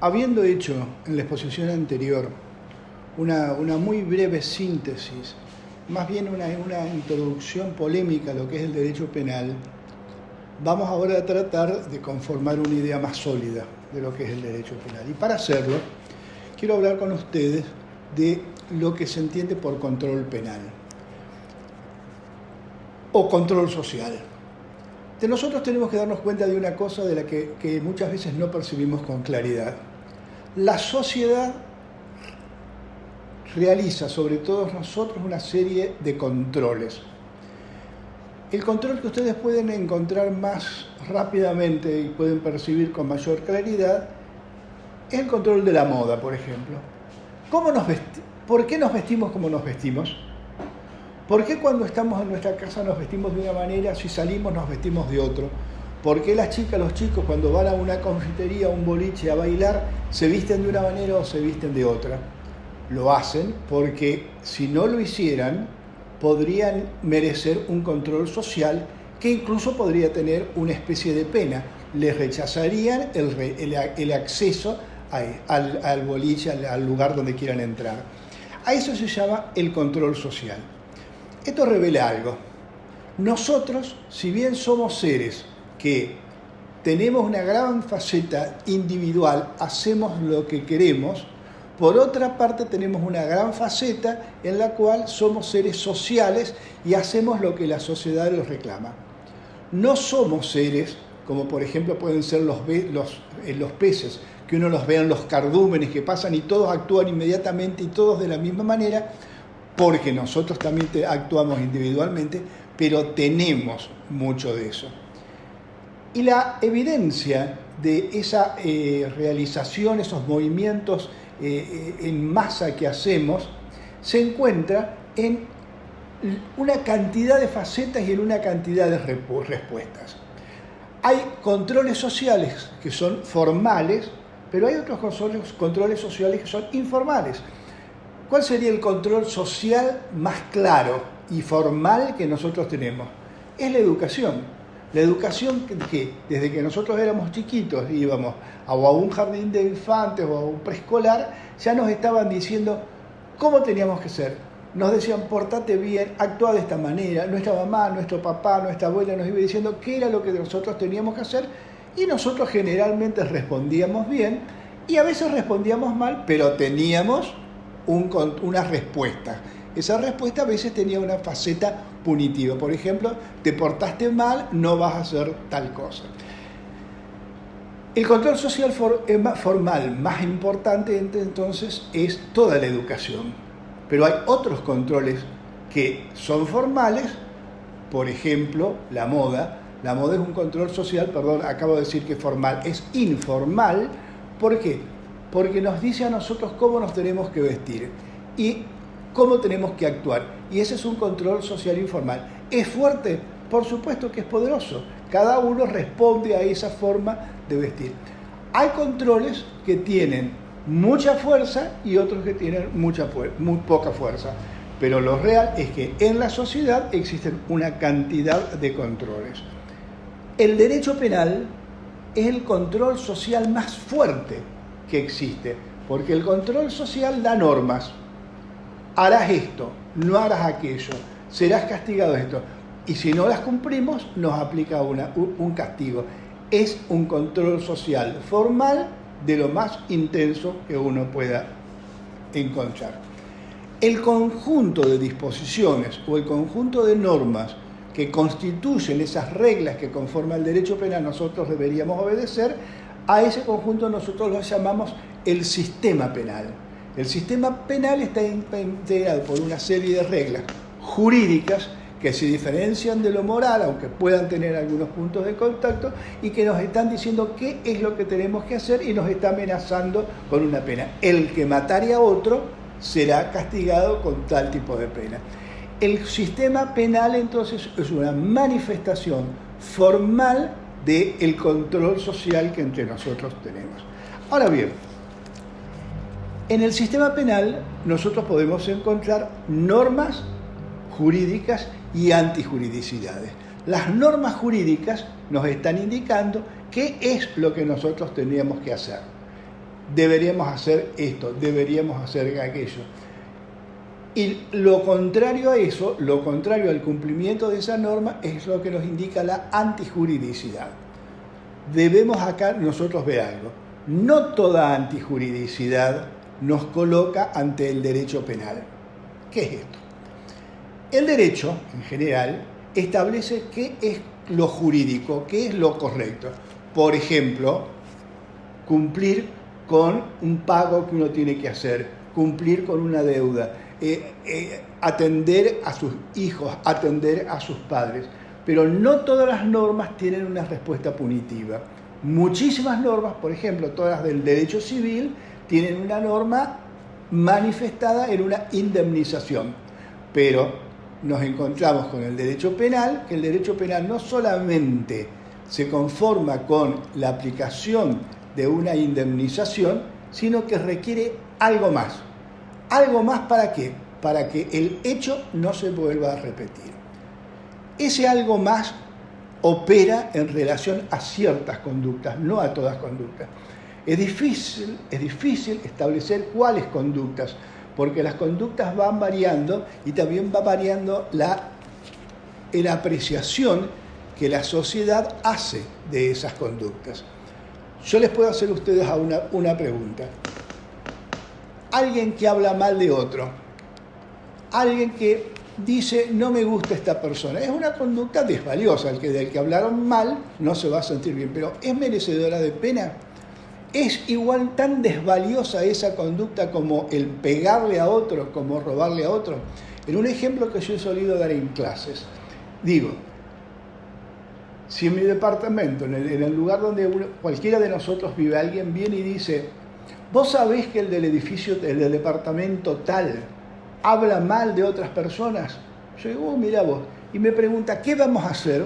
Habiendo hecho en la exposición anterior una muy breve síntesis, más bien una introducción polémica a lo que es el derecho penal, vamos ahora a tratar de conformar una idea más sólida de lo que es el derecho penal. Y para hacerlo, quiero hablar con ustedes de lo que se entiende por control penal o control social. De nosotros tenemos que darnos cuenta de una cosa de la que muchas veces no percibimos con claridad. La sociedad realiza sobre todos nosotros una serie de controles. El control que ustedes pueden encontrar más rápidamente y pueden percibir con mayor claridad es el control de la moda, por ejemplo. ¿Por qué nos vestimos como nos vestimos? ¿Por qué cuando estamos en nuestra casa nos vestimos de una manera, si salimos nos vestimos de otro? ¿Por qué las chicas, los chicos cuando van a una confitería, a un boliche a bailar, se visten de una manera o se visten de otra? Lo hacen porque si no lo hicieran, podrían merecer un control social que incluso podría tener una especie de pena. Les rechazarían el acceso al boliche, al lugar donde quieran entrar. A eso se llama el control social. Esto revela algo. Nosotros, si bien somos seres que tenemos una gran faceta individual, hacemos lo que queremos, por otra parte tenemos una gran faceta en la cual somos seres sociales y hacemos lo que la sociedad nos reclama. No somos seres como por ejemplo pueden ser los peces, que uno los ve en los cardúmenes que pasan y todos actúan inmediatamente y todos de la misma manera, porque nosotros también actuamos individualmente, pero tenemos mucho de eso. Y la evidencia de esa realización, esos movimientos en masa que hacemos, se encuentra en una cantidad de facetas y en una cantidad de respuestas. Hay controles sociales que son formales, pero hay otros controles sociales que son informales. ¿Cuál sería el control social más claro y formal que nosotros tenemos? Es la educación. La educación que desde que nosotros éramos chiquitos íbamos a un jardín de infantes o a un preescolar, ya nos estaban diciendo cómo teníamos que ser. Nos decían, portate bien, actúa de esta manera. Nuestra mamá, nuestro papá, nuestra abuela nos iba diciendo qué era lo que nosotros teníamos que hacer y nosotros generalmente respondíamos bien y a veces respondíamos mal, pero teníamos una respuesta. Esa respuesta a veces tenía una faceta punitiva. Por ejemplo, te portaste mal, no vas a hacer tal cosa. El control social formal más importante entonces es toda la educación. Pero hay otros controles que son formales, por ejemplo, la moda. La moda es un control social, acabo de decir que formal, es informal. ¿Por qué? Porque nos dice a nosotros cómo nos tenemos que vestir y cómo tenemos que actuar. Y ese es un control social informal. ¿Es fuerte? Por supuesto que es poderoso. Cada uno responde a esa forma de vestir. Hay controles que tienen mucha fuerza y otros que tienen muy poca fuerza. Pero lo real es que en la sociedad existen una cantidad de controles. El derecho penal es el control social más fuerte que existe, porque el control social da normas. Harás esto, no harás aquello, serás castigado de esto. Y si no las cumplimos, nos aplica un castigo. Es un control social formal de lo más intenso que uno pueda encontrar. El conjunto de disposiciones o el conjunto de normas que constituyen esas reglas que conforman el derecho penal nosotros deberíamos obedecer, a ese conjunto nosotros lo llamamos el sistema penal. El sistema penal está integrado por una serie de reglas jurídicas que se diferencian de lo moral, aunque puedan tener algunos puntos de contacto, y que nos están diciendo qué es lo que tenemos que hacer y nos está amenazando con una pena. El que matare a otro será castigado con tal tipo de pena. El sistema penal entonces es una manifestación formal del control social que entre nosotros tenemos. Ahora bien, en el sistema penal nosotros podemos encontrar normas jurídicas y antijuridicidades. Las normas jurídicas nos están indicando qué es lo que nosotros teníamos que hacer. deberíamos hacer esto, deberíamos hacer aquello. Y lo contrario a eso, lo contrario al cumplimiento de esa norma, es lo que nos indica la antijuridicidad. Debemos acá nosotros ver algo. No toda antijuridicidad nos coloca ante el derecho penal. ¿Qué es esto? El derecho, en general, establece qué es lo jurídico, qué es lo correcto. Por ejemplo, cumplir con un pago que uno tiene que hacer, cumplir con una deuda, atender a sus hijos, atender a sus padres. Pero no todas las normas tienen una respuesta punitiva. Muchísimas normas, por ejemplo, todas del derecho civil, tienen una norma manifestada en una indemnización. Pero nos encontramos con el derecho penal, que el derecho penal no solamente se conforma con la aplicación de una indemnización, sino que requiere algo más. ¿Algo más para qué? Para que el hecho no se vuelva a repetir. Ese algo más opera en relación a ciertas conductas, no a todas conductas. Es difícil establecer cuáles conductas, porque las conductas van variando y también va variando la apreciación que la sociedad hace de esas conductas. Yo les puedo hacer a ustedes una pregunta. Alguien que habla mal de otro, alguien que dice no me gusta esta persona, es una conducta desvaliosa, del que hablaron mal no se va a sentir bien, pero ¿es merecedora de pena? ¿Es igual tan desvaliosa esa conducta como el pegarle a otro, como robarle a otro? En un ejemplo que yo he solido dar en clases, digo, si en mi departamento, en el lugar donde cualquiera de nosotros vive, alguien viene y dice, ¿vos sabés que el del edificio, el del departamento tal, habla mal de otras personas? Yo digo, mirá vos, y me pregunta, ¿qué vamos a hacer?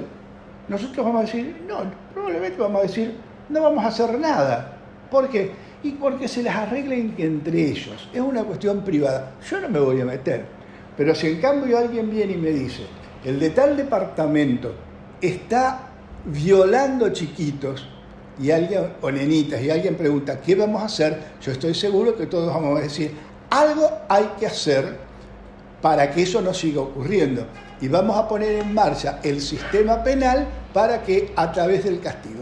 Nosotros vamos a decir, no, probablemente vamos a decir, no vamos a hacer nada. ¿Por qué? Y porque se las arreglen entre ellos. Es una cuestión privada. Yo no me voy a meter. Pero si en cambio alguien viene y me dice, el de tal departamento está violando chiquitos y alguien, o nenitas, y alguien pregunta, ¿qué vamos a hacer? Yo estoy seguro que todos vamos a decir, algo hay que hacer para que eso no siga ocurriendo. Y vamos a poner en marcha el sistema penal para que a través del castigo.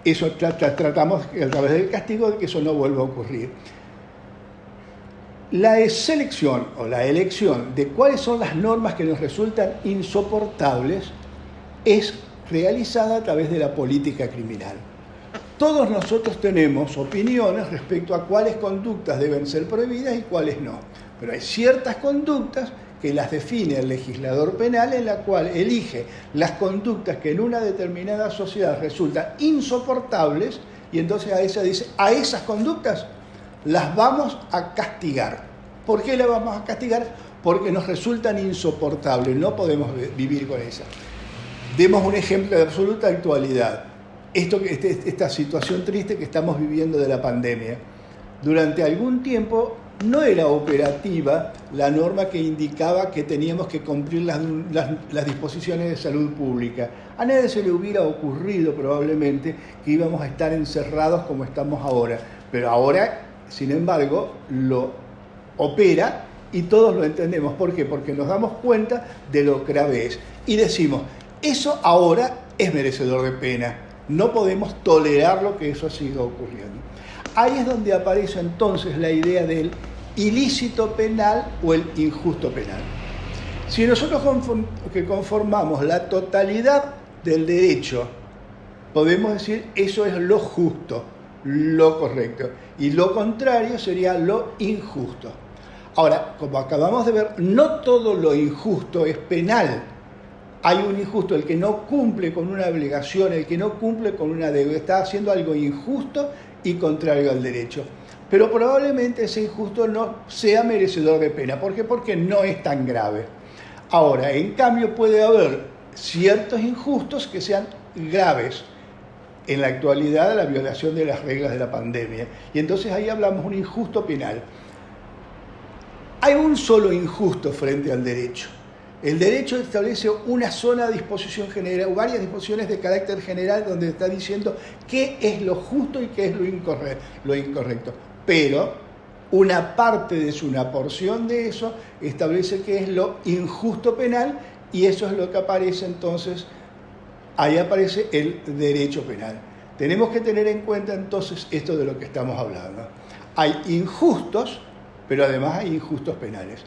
Eso tratamos a través del castigo de que eso no vuelva a ocurrir. La selección o la elección de cuáles son las normas que nos resultan insoportables es realizada a través de la política criminal. Todos nosotros tenemos opiniones respecto a cuáles conductas deben ser prohibidas y cuáles no. Pero hay ciertas conductas que las define el legislador penal, en la cual elige las conductas que en una determinada sociedad resultan insoportables y entonces a esa dice, a esas conductas las vamos a castigar. ¿Por qué las vamos a castigar? Porque nos resultan insoportables, no podemos vivir con esas. Demos un ejemplo de absoluta actualidad. Esta situación triste que estamos viviendo de la pandemia. Durante algún tiempo no era operativa la norma que indicaba que teníamos que cumplir las disposiciones de salud pública. A nadie se le hubiera ocurrido probablemente que íbamos a estar encerrados como estamos ahora. Pero ahora, sin embargo, lo opera y todos lo entendemos. ¿Por qué? Porque nos damos cuenta de lo grave es. Y decimos, eso ahora es merecedor de pena. No podemos tolerar lo que eso siga ocurriendo. Ahí es donde aparece entonces la idea del ilícito penal o el injusto penal. Si nosotros conformamos la totalidad del derecho, podemos decir eso es lo justo, lo correcto, y lo contrario sería lo injusto. Ahora, como acabamos de ver, no todo lo injusto es penal. Hay un injusto, el que no cumple con una obligación, el que no cumple con una deuda, está haciendo algo injusto y contrario al derecho. Pero probablemente ese injusto no sea merecedor de pena. ¿Por qué? Porque no es tan grave. Ahora, en cambio, puede haber ciertos injustos que sean graves. En la actualidad, la violación de las reglas de la pandemia. Y entonces ahí hablamos de un injusto penal. Hay un solo injusto frente al derecho. El derecho establece una sola disposición general, varias disposiciones de carácter general donde está diciendo qué es lo justo y qué es lo incorrecto. Pero una parte de eso, una porción de eso, establece qué es lo injusto penal y eso es lo que aparece entonces, ahí aparece el derecho penal. Tenemos que tener en cuenta entonces esto de lo que estamos hablando. Hay injustos, pero además hay injustos penales.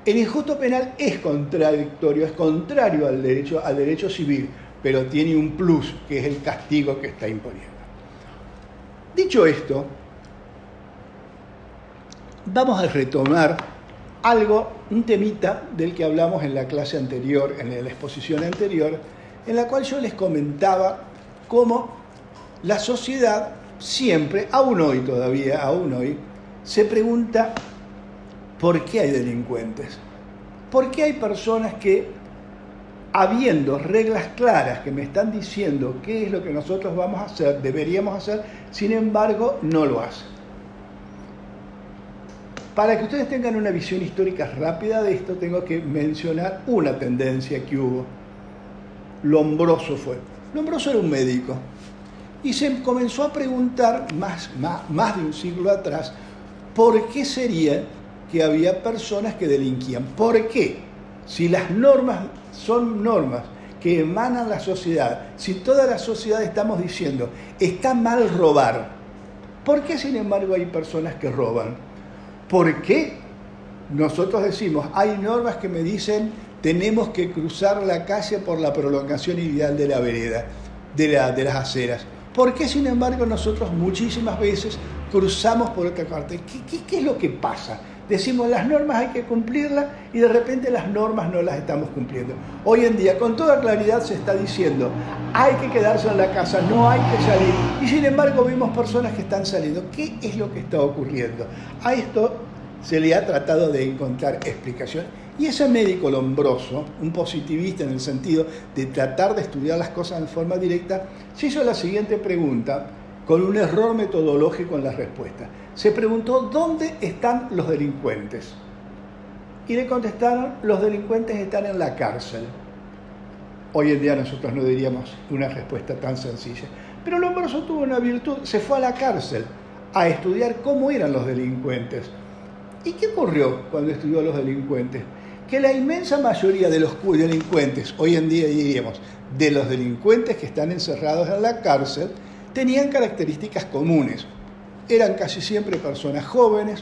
El injusto penal es contradictorio, es contrario al derecho civil, pero tiene un plus, que es el castigo que está imponiendo. Dicho esto, vamos a retomar un temita del que hablamos en la clase anterior, en la exposición anterior, en la cual yo les comentaba cómo la sociedad siempre, aún hoy todavía, se pregunta ¿por qué hay delincuentes? ¿Por qué hay personas que, habiendo reglas claras que me están diciendo qué es lo que nosotros vamos a hacer, deberíamos hacer, sin embargo, no lo hacen? Para que ustedes tengan una visión histórica rápida de esto, tengo que mencionar una tendencia que hubo. Lombroso era un médico y se comenzó a preguntar más de un siglo atrás por qué sería que había personas que delinquían. ¿Por qué? Si las normas son normas que emanan la sociedad, si toda la sociedad estamos diciendo está mal robar, ¿por qué sin embargo hay personas que roban? ¿Por qué nosotros decimos hay normas que me dicen tenemos que cruzar la calle por la prolongación ideal de la vereda, de las aceras? ¿Por qué sin embargo nosotros muchísimas veces cruzamos por otra parte? ¿Qué es lo que pasa? Decimos las normas hay que cumplirlas y de repente las normas no las estamos cumpliendo. Hoy en día con toda claridad se está diciendo hay que quedarse en la casa, no hay que salir. Y sin embargo vemos personas que están saliendo. ¿Qué es lo que está ocurriendo? A esto se le ha tratado de encontrar explicación. Y ese médico Lombroso, un positivista en el sentido de tratar de estudiar las cosas en forma directa, se hizo la siguiente pregunta con un error metodológico en la respuesta. Se preguntó ¿dónde están los delincuentes? Y le contestaron los delincuentes están en la cárcel. Hoy en día nosotros no diríamos una respuesta tan sencilla. Pero Lombroso tuvo una virtud, se fue a la cárcel a estudiar cómo eran los delincuentes. ¿Y qué ocurrió cuando estudió a los delincuentes? Que la inmensa mayoría de los delincuentes, hoy en día diríamos, de los delincuentes que están encerrados en la cárcel, tenían características comunes. Eran casi siempre personas jóvenes,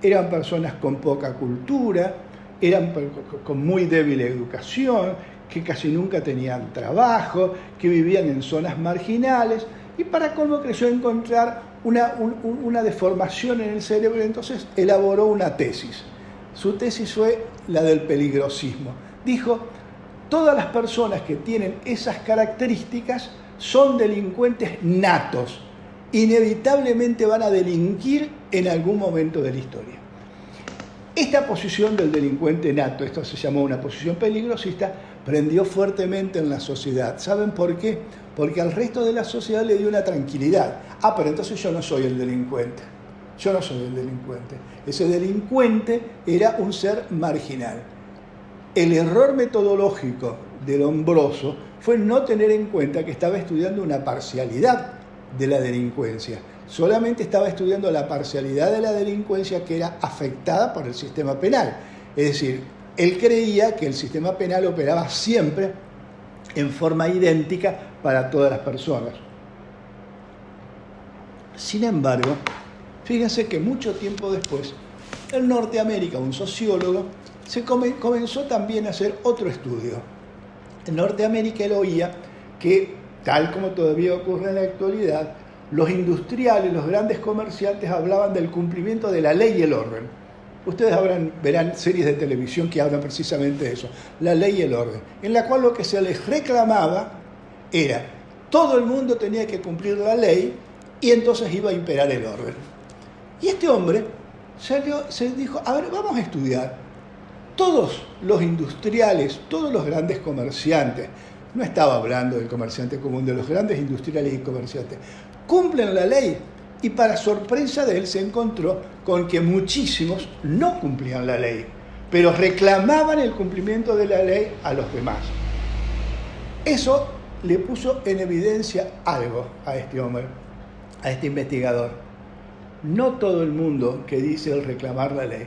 eran personas con poca cultura, eran con muy débil educación, que casi nunca tenían trabajo, que vivían en zonas marginales, y para colmo creyó encontrar una deformación en el cerebro, entonces elaboró una tesis. Su tesis fue la del peligrosismo. Dijo, todas las personas que tienen esas características son delincuentes natos, inevitablemente van a delinquir en algún momento de la historia. Esta posición del delincuente nato, esto se llamó una posición peligrosista, prendió fuertemente en la sociedad. ¿Saben por qué? Porque al resto de la sociedad le dio una tranquilidad. Pero entonces yo no soy el delincuente. Yo no soy el delincuente. Ese delincuente era un ser marginal. El error metodológico de Lombroso fue no tener en cuenta que estaba estudiando una parcialidad de la delincuencia. Solamente estaba estudiando la parcialidad de la delincuencia que era afectada por el sistema penal. Es decir, él creía que el sistema penal operaba siempre en forma idéntica para todas las personas. Sin embargo, fíjense que mucho tiempo después, en Norteamérica, un sociólogo, comenzó también a hacer otro estudio. En Norteamérica él oía que, tal como todavía ocurre en la actualidad, los industriales, los grandes comerciantes hablaban del cumplimiento de la ley y el orden. Ustedes verán series de televisión que hablan precisamente de eso, la ley y el orden, en la cual lo que se les reclamaba era todo el mundo tenía que cumplir la ley y entonces iba a imperar el orden. Y este hombre se dijo, vamos a estudiar todos los industriales, todos los grandes comerciantes, no estaba hablando del comerciante común, de los grandes industriales y comerciantes, cumplen la ley. Y para sorpresa de él se encontró con que muchísimos no cumplían la ley. pero reclamaban el cumplimiento de la ley a los demás. Eso le puso en evidencia algo a este hombre, a este investigador. No todo el mundo que dice el reclamar la ley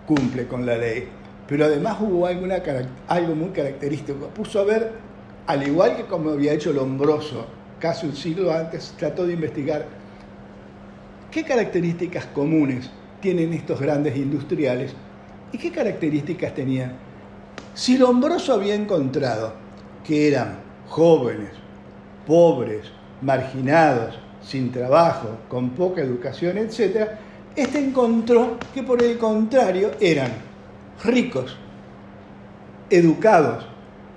cumple con la ley, pero además hubo algo muy característico. Puso a ver, al igual que como había hecho Lombroso casi un siglo antes, trató de investigar qué características comunes tienen estos grandes industriales y qué características tenían. Si Lombroso había encontrado que eran jóvenes, pobres, marginados, sin trabajo, con poca educación, etc., este encontró que por el contrario eran ricos, educados,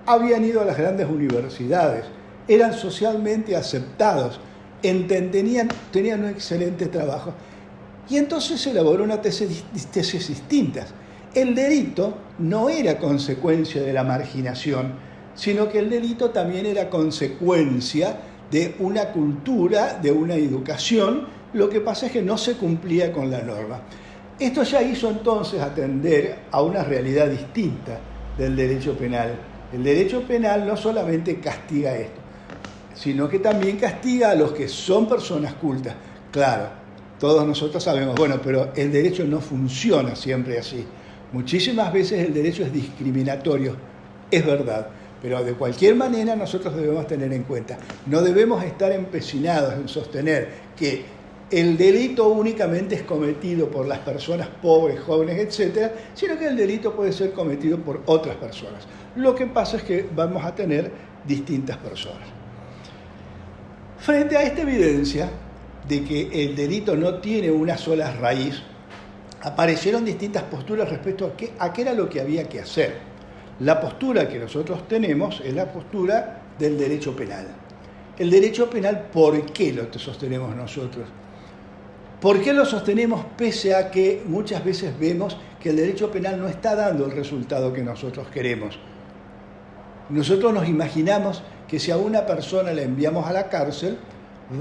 habían ido a las grandes universidades, eran socialmente aceptados, tenían un excelente trabajo. Y entonces se elaboró una tesis distintas. El delito no era consecuencia de la marginación, sino que el delito también era consecuencia de una cultura, de una educación. Lo que pasa es que no se cumplía con la norma. Esto ya hizo entonces atender a una realidad distinta del derecho penal. El derecho penal no solamente castiga esto, sino que también castiga a los que son personas cultas. Claro, todos nosotros sabemos, bueno, pero el derecho no funciona siempre así. Muchísimas veces el derecho es discriminatorio, es verdad, pero de cualquier manera nosotros debemos tener en cuenta, no debemos estar empecinados en sostener que el delito únicamente es cometido por las personas pobres, jóvenes, etc., sino que el delito puede ser cometido por otras personas. Lo que pasa es que vamos a tener distintas personas. Frente a esta evidencia de que el delito no tiene una sola raíz, aparecieron distintas posturas respecto a qué era lo que había que hacer. La postura que nosotros tenemos es la postura del derecho penal. El derecho penal, ¿por qué lo sostenemos nosotros? ¿Por qué lo sostenemos pese a que muchas veces vemos que el derecho penal no está dando el resultado que nosotros queremos? Nosotros nos imaginamos que si a una persona la enviamos a la cárcel,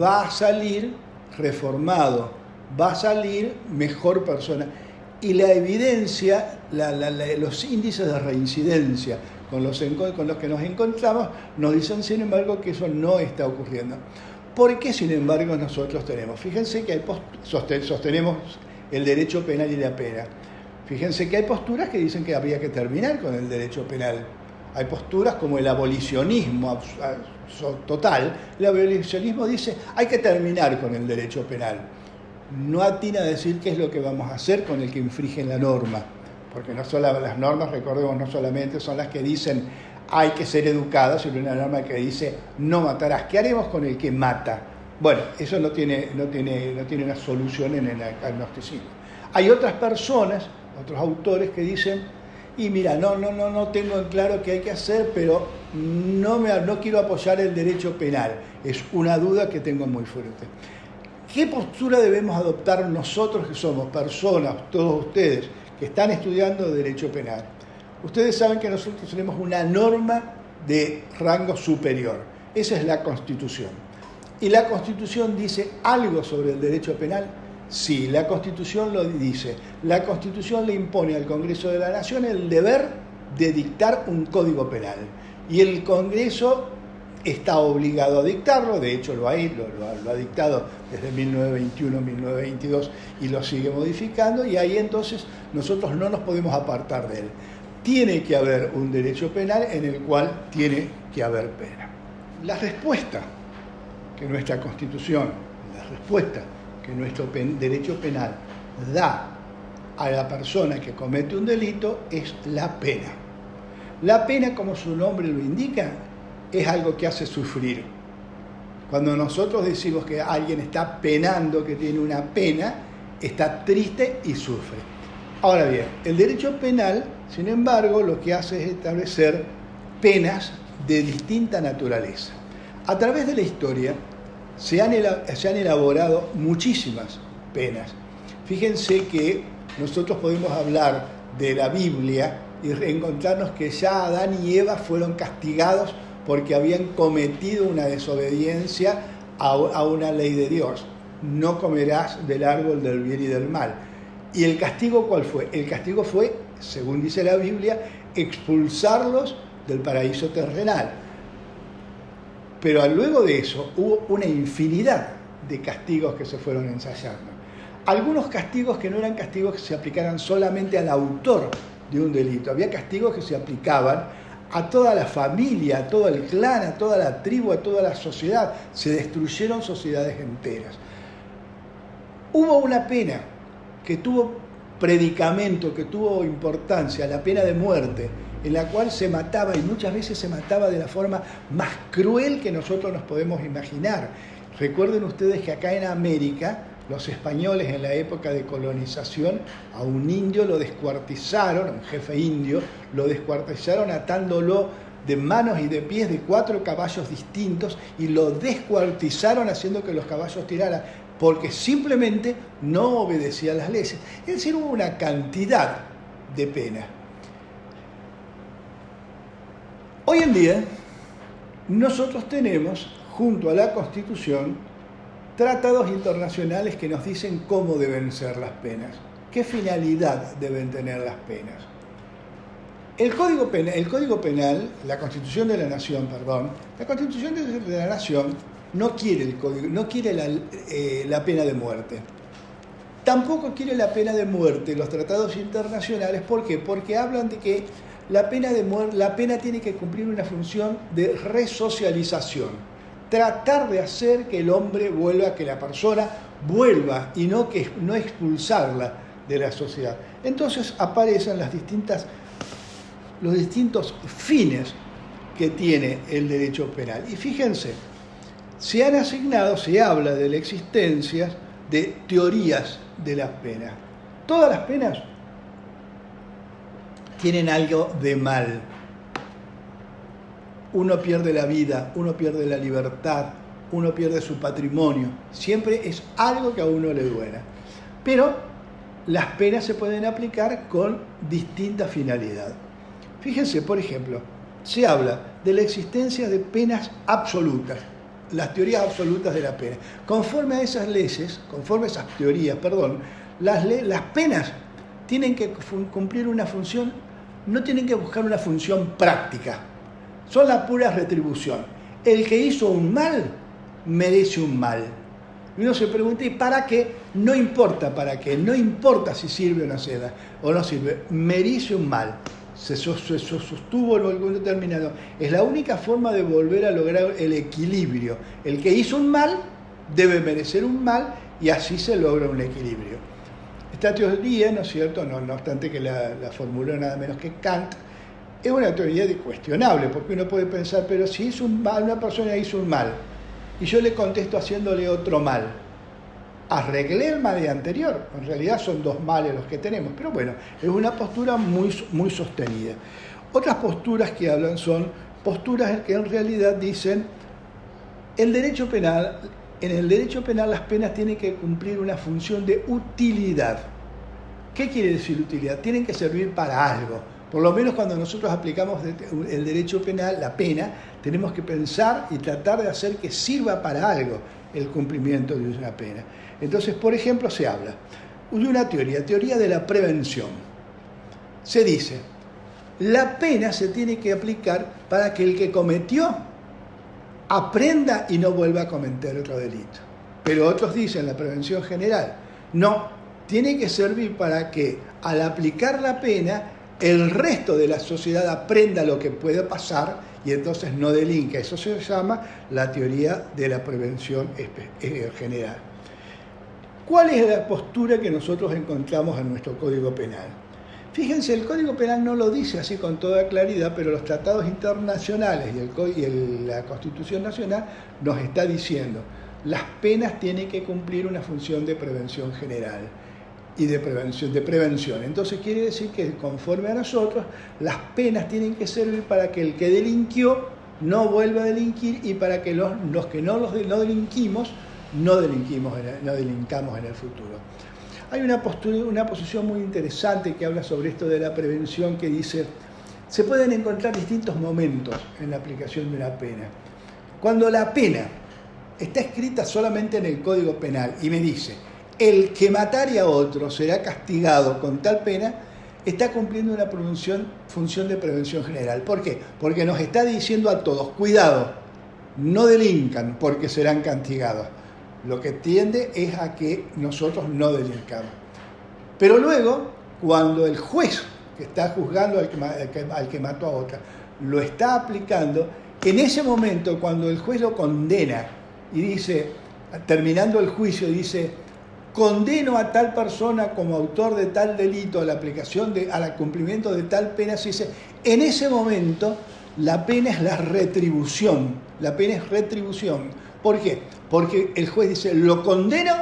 va a salir reformado, va a salir mejor persona. Y la evidencia, los índices de reincidencia con los que nos encontramos nos dicen, sin embargo, que eso no está ocurriendo. ¿Por qué, sin embargo, nosotros tenemos? Fíjense que sostenemos el derecho penal y la pena. Fíjense que hay posturas que dicen que habría que terminar con el derecho penal. Hay posturas como el abolicionismo total. El abolicionismo dice hay que terminar con el derecho penal. No atina a decir qué es lo que vamos a hacer con el que infringe la norma. Porque no solo las normas, recordemos, no solamente son las que dicen hay que ser educado, sino una norma que dice no matarás. ¿Qué haremos con el que mata? Bueno, eso no tiene una solución en el agnosticismo. Hay otras personas, otros autores que dicen, y mira, no tengo en claro qué hay que hacer, pero no quiero apoyar el derecho penal. Es una duda que tengo muy fuerte. ¿Qué postura debemos adoptar nosotros que somos personas, todos ustedes, que están estudiando derecho penal? Ustedes saben que nosotros tenemos una norma de rango superior. Esa es la Constitución. ¿Y la Constitución dice algo sobre el derecho penal? Sí, la Constitución lo dice. La Constitución le impone al Congreso de la Nación el deber de dictar un código penal. Y el Congreso está obligado a dictarlo, de hecho lo ha dictado desde 1921, 1922 y lo sigue modificando, y ahí entonces nosotros no nos podemos apartar de él. Tiene que haber un derecho penal en el cual tiene que haber pena. La respuesta que nuestra Constitución, la respuesta que nuestro derecho penal da a la persona que comete un delito es la pena. La pena, como su nombre lo indica, es algo que hace sufrir. Cuando nosotros decimos que alguien está penando, que tiene una pena, está triste y sufre. Ahora bien, el derecho penal, sin embargo, lo que hace es establecer penas de distinta naturaleza. A través de la historia se han elaborado muchísimas penas. Fíjense que nosotros podemos hablar de la Biblia y encontrarnos que ya Adán y Eva fueron castigados porque habían cometido una desobediencia a una ley de Dios. No comerás del árbol del bien y del mal. ¿Y el castigo cuál fue? El castigo fue según dice la Biblia, expulsarlos del paraíso terrenal. Pero luego de eso hubo una infinidad de castigos que se fueron ensayando. Algunos castigos que no eran castigos que se aplicaran solamente al autor de un delito. Había castigos que se aplicaban a toda la familia, a todo el clan, a toda la tribu, a toda la sociedad. Se destruyeron sociedades enteras. Hubo una pena que tuvo predicamento, que tuvo importancia, la pena de muerte, en la cual se mataba, y muchas veces se mataba de la forma más cruel que nosotros nos podemos imaginar. Recuerden ustedes que acá en América, los españoles en la época de colonización, a un indio lo descuartizaron, un jefe indio, lo descuartizaron atándolo de manos y de pies de 4 caballos distintos y lo descuartizaron haciendo que los caballos tiraran, porque simplemente no obedecía las leyes. Es decir, hubo una cantidad de pena. Hoy en día, nosotros tenemos, junto a la Constitución, tratados internacionales que nos dicen cómo deben ser las penas, qué finalidad deben tener las penas. El Código Penal, la Constitución de la Nación, la Constitución de la Nación no quiere la pena de muerte. Tampoco quiere la pena de muerte los tratados internacionales. ¿Por qué? Porque hablan de que la pena tiene que cumplir una función de resocialización. Tratar de hacer que el hombre vuelva, que la persona vuelva y no expulsarla de la sociedad. Entonces aparecen los distintos fines que tiene el derecho penal. Y fíjense, se habla de la existencia de teorías de las penas. Todas las penas tienen algo de mal. Uno pierde la vida, uno pierde la libertad, uno pierde su patrimonio. Siempre es algo que a uno le duela. Pero las penas se pueden aplicar con distinta finalidad. Fíjense, por ejemplo, se habla de la existencia de penas absolutas, las teorías absolutas de la pena. Conforme a esas teorías, las penas tienen que cumplir una función, no tienen que buscar una función práctica. Son la pura retribución. El que hizo un mal, merece un mal. Y uno se pregunta, ¿y para qué? No importa para qué, no importa si sirve o no sirve, merece un mal. Se sostuvo en algún determinado. Es la única forma de volver a lograr el equilibrio. El que hizo un mal, debe merecer un mal, y así se logra un equilibrio. Esta teoría, ¿no es cierto?, no obstante que la formuló nada menos que Kant, es una teoría cuestionable, porque uno puede pensar, pero si hizo un mal, una persona hizo un mal, y yo le contesto haciéndole otro mal, arreglé el mal anterior. En realidad son 2 males los que tenemos, pero bueno, es una postura muy sostenida. Otras posturas que hablan son posturas que en realidad dicen, en el derecho penal las penas tienen que cumplir una función de utilidad. ¿Qué quiere decir utilidad? Tienen que servir para algo. Por lo menos cuando nosotros aplicamos el derecho penal, la pena, tenemos que pensar y tratar de hacer que sirva para algo el cumplimiento de una pena. Entonces, por ejemplo, se habla de una teoría de la prevención. Se dice, la pena se tiene que aplicar para que el que cometió aprenda y no vuelva a cometer otro delito. Pero otros dicen, la prevención general, no, tiene que servir para que al aplicar la pena, el resto de la sociedad aprenda lo que puede pasar y entonces no delinca. Eso se llama la teoría de la prevención general. ¿Cuál es la postura que nosotros encontramos en nuestro Código Penal? Fíjense, el Código Penal no lo dice así con toda claridad, pero los tratados internacionales y la Constitución Nacional nos está diciendo, las penas tienen que cumplir una función de prevención general y de prevención. Entonces quiere decir que conforme a nosotros, las penas tienen que servir para que el que delinquió no vuelva a delinquir y para que los que no delinquimos, no delincamos en el futuro. Hay una posición muy interesante que habla sobre esto de la prevención, que dice, se pueden encontrar distintos momentos en la aplicación de una pena. Cuando la pena está escrita solamente en el Código Penal y me dice, el que matare a otro será castigado con tal pena, está cumpliendo una función de prevención general. ¿Por qué? Porque nos está diciendo a todos, cuidado, no delincan porque serán castigados. Lo que tiende es a que nosotros no delincamos. Pero luego, cuando el juez que está juzgando al que mató a otra, lo está aplicando, en ese momento, cuando el juez lo condena y dice, terminando el juicio, dice, condeno a tal persona como autor de tal delito a la aplicación al cumplimiento de tal pena, se dice, en ese momento la pena es la retribución. La pena es retribución. ¿Por qué? Porque el juez dice, lo condeno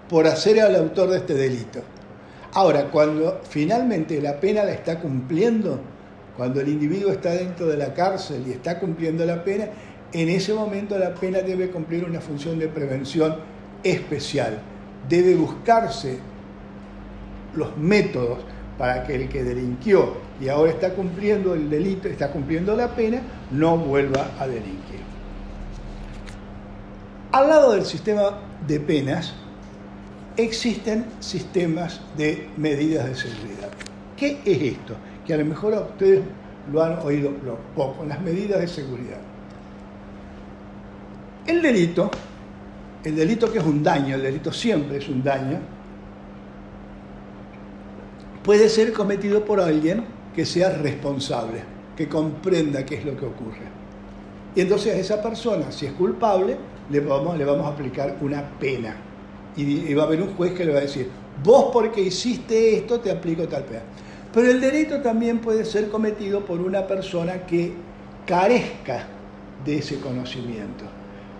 por hacer al autor de este delito. Ahora, cuando finalmente la pena la está cumpliendo, cuando el individuo está dentro de la cárcel y está cumpliendo la pena, en ese momento la pena debe cumplir una función de prevención especial. Debe buscarse los métodos para que el que delinquió y ahora está cumpliendo el delito, está cumpliendo la pena, no vuelva a delinquir. Al lado del sistema de penas, existen sistemas de medidas de seguridad. ¿Qué es esto? Que a lo mejor a ustedes lo han oído poco, las medidas de seguridad. El delito que es un daño, el delito siempre es un daño, puede ser cometido por alguien que sea responsable, que comprenda qué es lo que ocurre. Y entonces a esa persona, si es culpable, le vamos a aplicar una pena. Y va a haber un juez que le va a decir, vos porque hiciste esto te aplico tal pena. Pero el delito también puede ser cometido por una persona que carezca de ese conocimiento.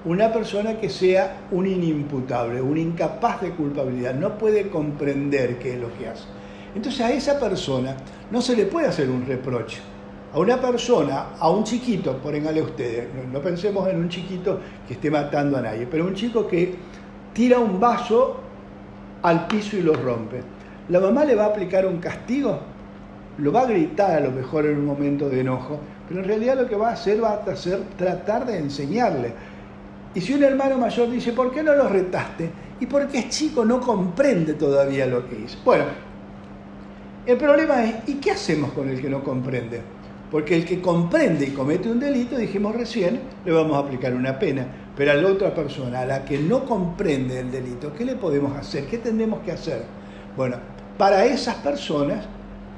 Una persona que sea un inimputable, un incapaz de culpabilidad, no puede comprender qué es lo que hace. Entonces a esa persona no se le puede hacer un reproche. A una persona, a un chiquito, pónganle ustedes, no pensemos en un chiquito que esté matando a nadie, pero un chico que tira un vaso al piso y lo rompe. ¿La mamá le va a aplicar un castigo? Lo va a gritar a lo mejor en un momento de enojo, pero en realidad lo que va a hacer tratar de enseñarle. Y si un hermano mayor dice, ¿por qué no lo retaste? Y porque es chico, no comprende todavía lo que hizo. Bueno, el problema es, ¿y qué hacemos con el que no comprende? Porque el que comprende y comete un delito, dijimos recién, le vamos a aplicar una pena. Pero a la otra persona, a la que no comprende el delito, ¿qué le podemos hacer? ¿Qué tenemos que hacer? Bueno, para esas personas,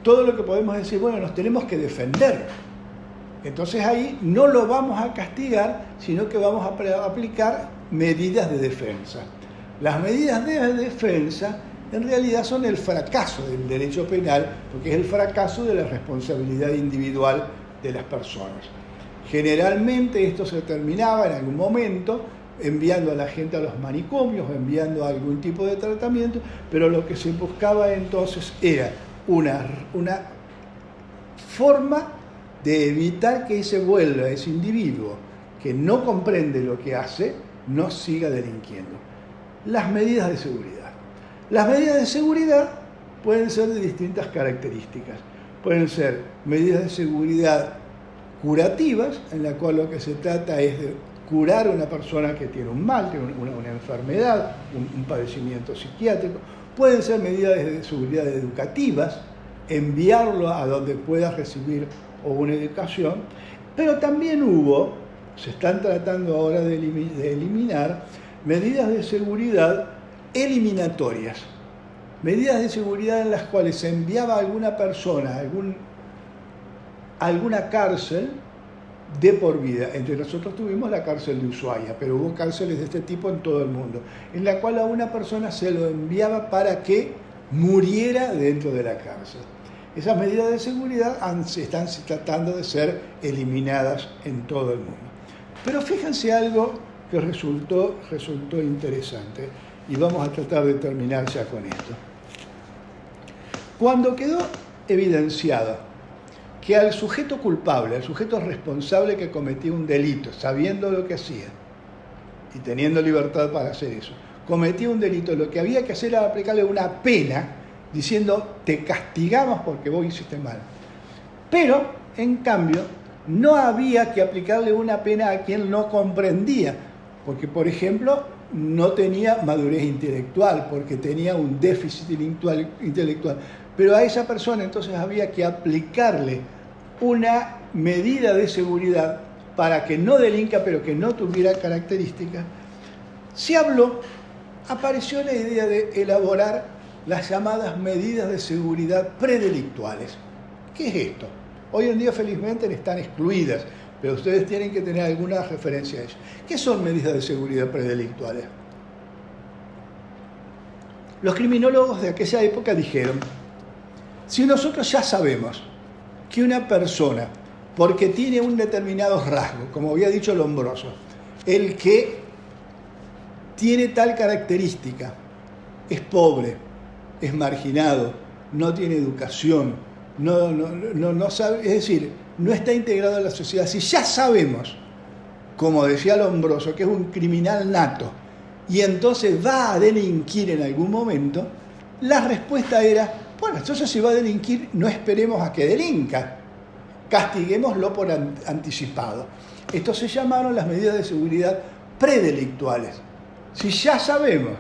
todo lo que podemos decir, bueno, nos tenemos que defender. Entonces ahí no lo vamos a castigar, sino que vamos a aplicar medidas de defensa. Las medidas de defensa en realidad son el fracaso del derecho penal, porque es el fracaso de la responsabilidad individual de las personas. Generalmente esto se terminaba en algún momento enviando a la gente a los manicomios, enviando a algún tipo de tratamiento, pero lo que se buscaba entonces era una forma de evitar que ese individuo que no comprende lo que hace, no siga delinquiendo. Las medidas de seguridad. Las medidas de seguridad pueden ser de distintas características. Pueden ser medidas de seguridad curativas, en la cual lo que se trata es de curar a una persona que tiene un mal, tiene una enfermedad, un padecimiento psiquiátrico. Pueden ser medidas de seguridad educativas, enviarlo a donde pueda recibir una educación, pero también se están tratando ahora de eliminar medidas de seguridad eliminatorias, medidas de seguridad en las cuales se enviaba a alguna persona a alguna cárcel de por vida. Entre nosotros tuvimos la cárcel de Ushuaia, pero hubo cárceles de este tipo en todo el mundo, en la cual a una persona se lo enviaba para que muriera dentro de la cárcel. Esas medidas de seguridad se están tratando de ser eliminadas en todo el mundo. Pero fíjense algo que resultó interesante, y vamos a tratar de terminar ya con esto. Cuando quedó evidenciado que al sujeto culpable, al sujeto responsable que cometía un delito, sabiendo lo que hacía y teniendo libertad para hacer eso, cometía un delito, lo que había que hacer era aplicarle una pena, diciendo, te castigamos porque vos hiciste mal. Pero, en cambio, no había que aplicarle una pena a quien no comprendía, porque, por ejemplo, no tenía madurez intelectual, porque tenía un déficit intelectual. Pero a esa persona entonces había que aplicarle una medida de seguridad para que no delinca, pero que no tuviera características. Se habló, apareció la idea de elaborar las llamadas medidas de seguridad predelictuales. ¿Qué es esto? Hoy en día felizmente están excluidas, pero ustedes tienen que tener alguna referencia a ello. ¿Qué son medidas de seguridad predelictuales? Los criminólogos de aquella época dijeron, si nosotros ya sabemos que una persona, porque tiene un determinado rasgo, como había dicho Lombroso, el que tiene tal característica, es pobre, es marginado, no tiene educación, no sabe, es decir, no está integrado a la sociedad. Si ya sabemos, como decía Lombroso, que es un criminal nato y entonces va a delinquir en algún momento, la respuesta era, bueno, entonces si va a delinquir, no esperemos a que delinca, castiguémoslo por anticipado. Esto se llamaron las medidas de seguridad predelictuales. Si ya sabemos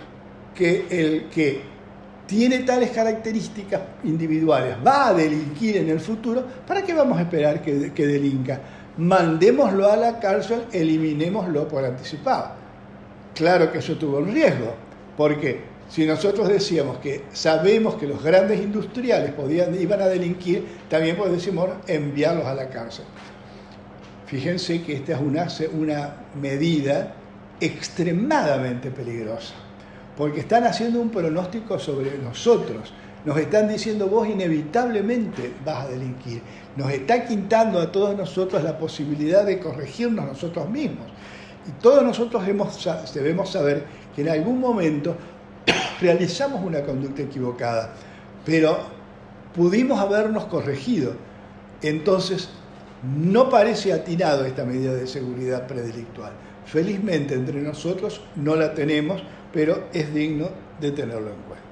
que el que tiene tales características individuales va a delinquir en el futuro, ¿para qué vamos a esperar que delinca? Mandémoslo a la cárcel, eliminémoslo por anticipado. Claro que eso tuvo un riesgo, porque si nosotros decíamos que sabemos que los grandes industriales iban a delinquir, también decimos enviarlos a la cárcel. Fíjense que esta es una medida extremadamente peligrosa, porque están haciendo un pronóstico sobre nosotros. Nos están diciendo, vos inevitablemente vas a delinquir. Nos está quitando a todos nosotros la posibilidad de corregirnos nosotros mismos. Y todos nosotros debemos saber que en algún momento realizamos una conducta equivocada, pero pudimos habernos corregido. Entonces, no parece atinado esta medida de seguridad predelictual. Felizmente entre nosotros no la tenemos, pero es digno de tenerlo en cuenta.